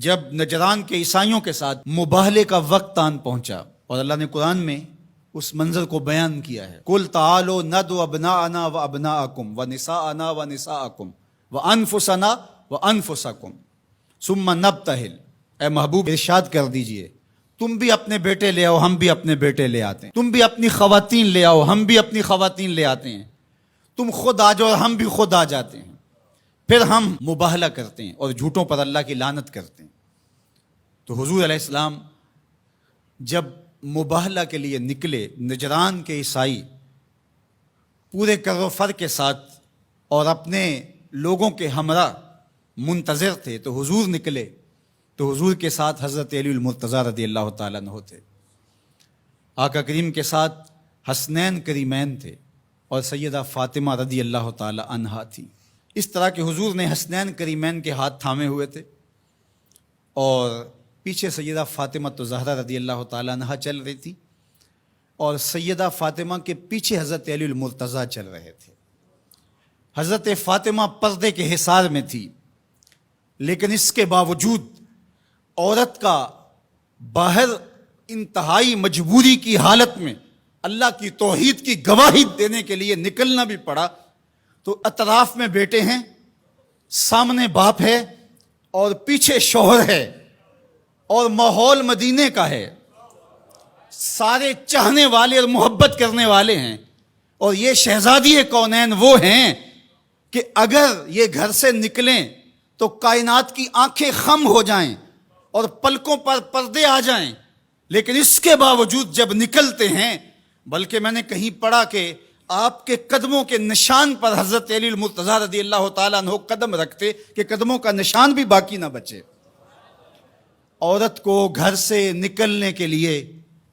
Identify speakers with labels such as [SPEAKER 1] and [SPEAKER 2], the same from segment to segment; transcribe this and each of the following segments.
[SPEAKER 1] جب نجران کے عیسائیوں کے ساتھ مباہلے کا وقت آن پہنچا، اور اللہ نے قرآن میں اس منظر کو بیان کیا ہے، قُلْ تَعَالُوا نَدْعُ أَبْنَاءَنَا وَأَبْنَاءَكُمْ وَنِسَاءَنَا وَنِسَاءَكُمْ وَأَنفُسَنَا وَأَنفُسَكُمْ ثُمَّ نَبْتَهِلْ۔ اے محبوب ارشاد کر دیجئے، تم بھی اپنے بیٹے لے آؤ، ہم بھی اپنے بیٹے لے آتے ہیں، تم بھی اپنی خواتین لے آؤ، ہم بھی اپنی خواتین لے آتے ہیں، تم خود آ جاؤ اور ہم بھی خود آ جاتے ہیں، پھر ہم مباہلہ کرتے ہیں اور جھوٹوں پر اللہ کی لعنت کرتے ہیں۔ تو حضور علیہ السلام جب مباہلہ کے لیے نکلے، نجران کے عیسائی پورے کر و فر کے ساتھ اور اپنے لوگوں کے ہمراہ منتظر تھے، تو حضور نکلے تو حضور کے ساتھ حضرت علی المرتضیٰ رضی اللہ تعالیٰ عنہ تھے، آقا کریم کے ساتھ حسنین کریمین تھے اور سیدہ فاطمہ رضی اللہ تعالیٰ عنہا تھی۔ اس طرح کہ حضور نے حسنین کریمین کے ہاتھ تھامے ہوئے تھے اور پیچھے سیدہ فاطمہ تو زہرا رضی اللہ تعالیٰ عنہا چل رہی تھی، اور سیدہ فاطمہ کے پیچھے حضرت علی المرتضیٰ چل رہے تھے۔ حضرت فاطمہ پردے کے حصار میں تھی، لیکن اس کے باوجود عورت کا باہر انتہائی مجبوری کی حالت میں اللہ کی توحید کی گواہی دینے کے لیے نکلنا بھی پڑا۔ تو اطراف میں بیٹے ہیں، سامنے باپ ہے اور پیچھے شوہر ہے، اور ماحول مدینے کا ہے، سارے چاہنے والے اور محبت کرنے والے ہیں، اور یہ شہزادی کونین وہ ہیں کہ اگر یہ گھر سے نکلیں تو کائنات کی آنکھیں خم ہو جائیں اور پلکوں پر پردے آ جائیں، لیکن اس کے باوجود جب نکلتے ہیں، بلکہ میں نے کہیں پڑھا کہ آپ کے قدموں کے نشان پر حضرت علی المرتضیٰ رضی اللہ تعالیٰ عنہ قدم رکھتے کہ قدموں کا نشان بھی باقی نہ بچے۔ عورت کو گھر سے نکلنے کے لیے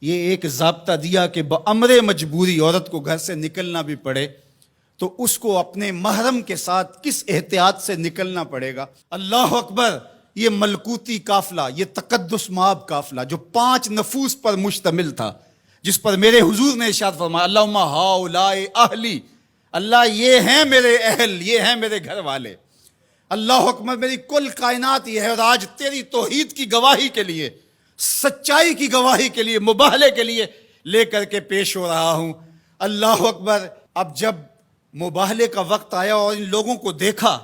[SPEAKER 1] یہ ایک ضابطہ دیا کہ بامر مجبوری عورت کو گھر سے نکلنا بھی پڑے تو اس کو اپنے محرم کے ساتھ کس احتیاط سے نکلنا پڑے گا۔ اللہ اکبر! یہ ملکوتی قافلہ، یہ تقدس مآب قافلہ جو 5 نفوس پر مشتمل تھا، جس پر میرے حضور نے ارشاد فرمایا، اللہم ہؤلاء اہلی، اللہ یہ ہیں میرے اہل، یہ ہیں میرے گھر والے، اللہ اکبر، میری کل کائنات یہ ہے، اور آج تیری توحید کی گواہی کے لیے، سچائی کی گواہی کے لیے، مباہلے کے لیے لے کر کے پیش ہو رہا ہوں۔ اللہ اکبر! اب جب مباہلے کا وقت آیا اور ان لوگوں کو دیکھا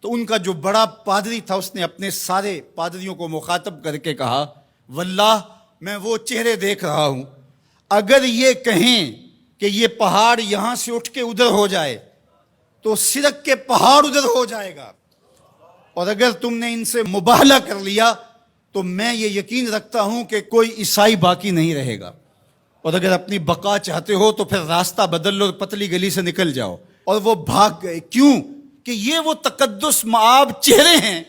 [SPEAKER 1] تو ان کا جو بڑا پادری تھا، اس نے اپنے سارے پادریوں کو مخاطب کر کے کہا، واللہ میں وہ چہرے دیکھ رہا ہوں، اگر یہ کہیں کہ یہ پہاڑ یہاں سے اٹھ کے ادھر ہو جائے تو سرک کے پہاڑ ادھر ہو جائے گا، اور اگر تم نے ان سے مباہلہ کر لیا تو میں یہ یقین رکھتا ہوں کہ کوئی عیسائی باقی نہیں رہے گا، اور اگر اپنی بقا چاہتے ہو تو پھر راستہ بدل لو، پتلی گلی سے نکل جاؤ۔ اور وہ بھاگ گئے، کیوں کہ یہ وہ تقدس مآب چہرے ہیں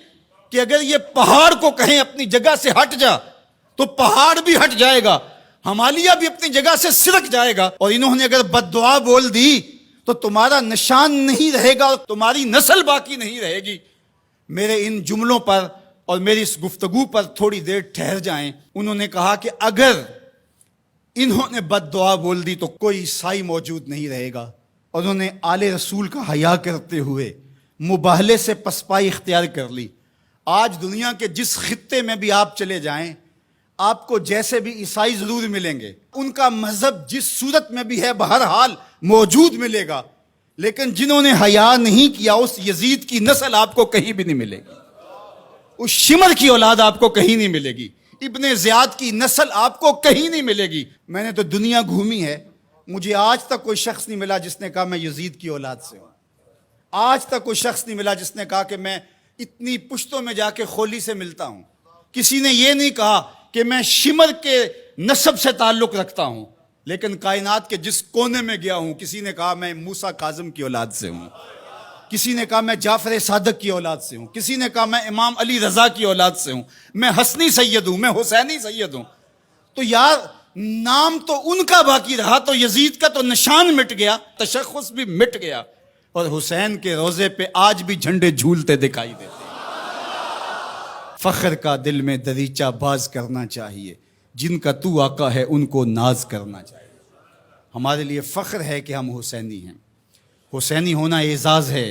[SPEAKER 1] کہ اگر یہ پہاڑ کو کہیں اپنی جگہ سے ہٹ جا تو پہاڑ بھی ہٹ جائے گا، ہمالیہ بھی اپنی جگہ سے سرک جائے گا، اور انہوں نے اگر بد دعا بول دی تو تمہارا نشان نہیں رہے گا اور تمہاری نسل باقی نہیں رہے گی۔ میرے ان جملوں پر اور میری اس گفتگو پر تھوڑی دیر ٹھہر جائیں۔ انہوں نے کہا کہ اگر انہوں نے بد دعا بول دی تو کوئی عیسائی موجود نہیں رہے گا، اور انہوں نے آل رسول کا حیا کرتے ہوئے مباہلے سے پسپائی اختیار کر لی۔ آج دنیا کے جس خطے میں بھی آپ چلے جائیں، آپ کو جیسے بھی عیسائی ضرور ملیں گے، ان کا مذہب جس صورت میں بھی ہے بہرحال موجود ملے گا، لیکن جنہوں نے حیا نہیں کیا اس یزید کی نسل آپ کو کہیں بھی نہیں ملے گی، اس شمر کی اولاد آپ کو کہیں نہیں ملے گی، ابن زیاد کی نسل آپ کو کہیں نہیں ملے گی۔ میں نے تو دنیا گھومی ہے، مجھے آج تک کوئی شخص نہیں ملا جس نے کہا میں یزید کی اولاد سے ہوں، آج تک کوئی شخص نہیں ملا جس نے کہا کہ میں اتنی پشتوں میں جا کے خولی سے ملتا ہوں، کسی نے یہ نہیں کہا کہ میں شمر کے نسب سے تعلق رکھتا ہوں، لیکن کائنات کے جس کونے میں گیا ہوں کسی نے کہا میں موسیٰ کاظم کی اولاد سے ہوں، کسی نے کہا میں جعفر صادق کی اولاد سے ہوں، کسی نے کہا میں امام علی رضا کی اولاد سے ہوں، میں حسنی سید ہوں، میں حسینی سید ہوں۔ تو یار نام تو ان کا باقی رہا، تو یزید کا تو نشان مٹ گیا، تشخص بھی مٹ گیا، اور حسین کے روزے پہ آج بھی جھنڈے جھولتے دکھائی دیتے ہیں۔ فخر کا دل میں دریچہ باز کرنا چاہیے، جن کا تو آقا ہے ان کو ناز کرنا چاہیے۔ ہمارے لیے فخر ہے کہ ہم حسینی ہیں، حسینی ہونا اعزاز ہے،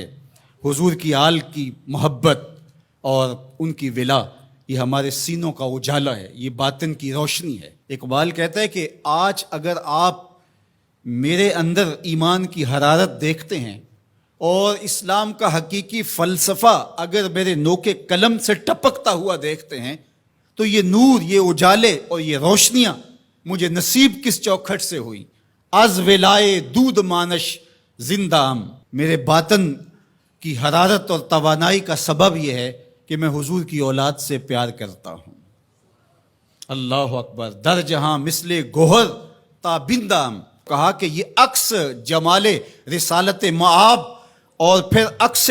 [SPEAKER 1] حضور کی آل کی محبت اور ان کی ولا یہ ہمارے سینوں کا اجالا ہے، یہ باطن کی روشنی ہے۔ اقبال کہتا ہے کہ آج اگر آپ میرے اندر ایمان کی حرارت دیکھتے ہیں اور اسلام کا حقیقی فلسفہ اگر میرے نوک قلم سے ٹپکتا ہوا دیکھتے ہیں تو یہ نور، یہ اجالے اور یہ روشنیاں مجھے نصیب کس چوکھٹ سے ہوئی؟ از ولائے دودھ مانش زندہ ہم۔ میرے باطن کی حرارت اور توانائی کا سبب یہ ہے کہ میں حضور کی اولاد سے پیار کرتا ہوں۔ اللہ اکبر۔ در جہاں مثل گوہر تابندام، کہا کہ یہ عکس جمال رسالت مآب اور پھر عکس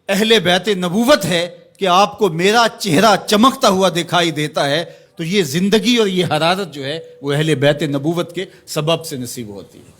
[SPEAKER 1] اہل بیت نبوت ہے کہ آپ کو میرا چہرہ چمکتا ہوا دکھائی دیتا ہے، تو یہ زندگی اور یہ حرارت جو ہے وہ اہل بیت نبوت کے سبب سے نصیب ہوتی ہے۔